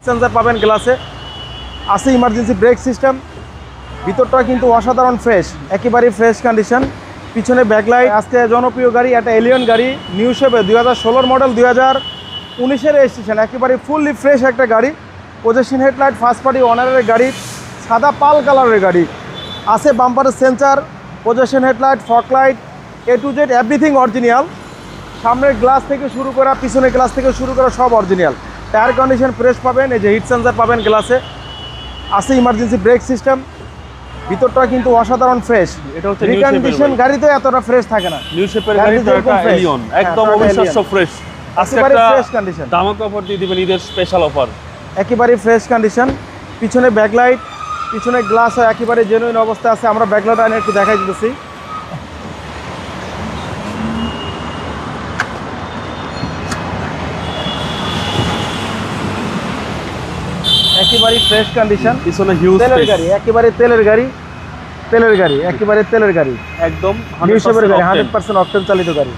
Sensor পাবেন গ্লাসে, আছে ইমার্জেন্সি ব্রেক সিস্টেম। ভিতরটা কিন্তু অসাধারণ ফ্রেশ, একেবারেই ফ্রেশ কন্ডিশন। পিছনে ব্যাকলাইট। আজকে জনপ্রিয় গাড়ি একটা এলিয়ন গাড়ি, নিউ শেপে 2016 মডেল, 2019-এর রেজিস্ট্রেশন, একেবারে ফুললি ফ্রেশ একটা গাড়ি। পজেশন হেডলাইট, ফার্স্ট পার্টি ওনারের গাড়ি, সাদা পাল কালারের গাড়ি। আছে বাম্পারের sensor, position headlight, fog light, A to Z everything original. সামনের গ্লাস থেকে শুরু করা, পিছনের গ্লাস থেকে শুরু করা সব অরিজিনাল। টায়ার কন্ডিশন ফ্রেশ পাবেন, এই যে হিট সেন্সার পাবেন গ্লাসে, আছে ইমার্জেন্সি ব্রেক সিস্টেম। ভিতরটা কিন্তু অসাধারণ ফ্রেশ। এটা হচ্ছে রিকন্ডিশন গাড়িতে এতটা ফ্রেশ থাকে না। নিউ শেপের গাড়ি, টয়োটা এলিয়ন, একদম অবিশ্বাস্য ফ্রেশ। আজকে একটা ফ্রেশ কন্ডিশন, ধামাকা অফার দিয়ে দিবেন, ঈদের স্পেশাল অফার। একেবারে ফ্রেশ কন্ডিশন। পিছনে ব্যাকলাইট, পিছনে গ্লাস একেবারে জেনুইন অবস্থায় আছে। আমরা ব্যাকলাইট আইনে একটু দেখাই দিতেছি। একেবারে ফ্রেশ কন্ডিশন। পিছনে হিউজ তেলের গাড়ি, একেবারে তেলের গাড়ি, তেলের গাড়ি, একেবারে তেলের গাড়ি, একদম নিউ শেপের গাড়ি, 100% অকটেন চালিত গাড়ি,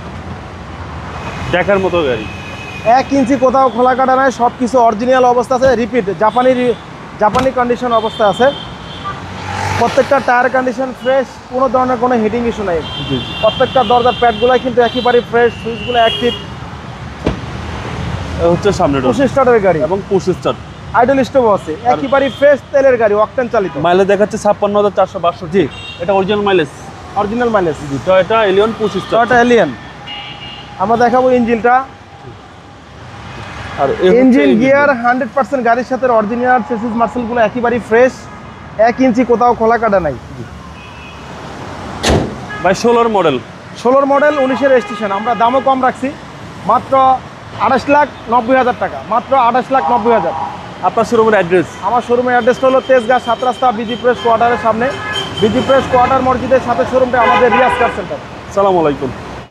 দেখার মতো গাড়ি। 1 ইঞ্চি কোথাও খোলা কাটা নাই, সব কিছু অরিজিনাল অবস্থা আছে। রিপিট জাপানি কন্ডিশন অবস্থা আছে। প্রত্যেকটা টায়ার কন্ডিশন ফ্রেশ, কোনো ধরনের কোনো হিটিং ইস্যু নাই। প্রত্যেকটা দরজার প্যাডগুলো কিন্তু একেবারে ফ্রেশ, সুইচগুলো অ্যাক্টিভ। হচ্ছে সামনে পুশ স্টার্টের গাড়ি এবং পুশ স্টার্ট, আইডল স্টপ আছে, একেবারে ফ্রেশ তেলের গাড়ি, অকটেন চালিত। মাইলেজ দেখাচ্ছে 56,462। জি, এটা original mileage, original mileage. Toyota Allion push start, Toyota Allion. আমরা দেখাবো ইঞ্জিনটা। আর ইঞ্জিন গিয়ার 100% গাড়ির সাথে অরিজিনাল চেসিস মাসেলগুলো একেবারে ফ্রেশ, 1 ইঞ্চি কোথাও খোলা কাটা নাই। ভাই 16 মডেল, 16 মডেল, 19-এর রেজিস্ট্রেশন। আমরা দামও কম রাখছি, মাত্র 28,90,000 টাকা, মাত্র 28,90,000। আপনার শোরুমের অ্যাড্রেস? আমার শোরুমের অ্যাড্রেসটা হলো তেজগাঁ 7 রাস্তা, বিজি প্রেস কোয়ার্টারের সামনে। বিজি প্রেস কোয়ার্টার মসজিদের সাথে শোরুমটা আমাদের রিয়াজ কার সেন্টার। আসসালামু আলাইকুম।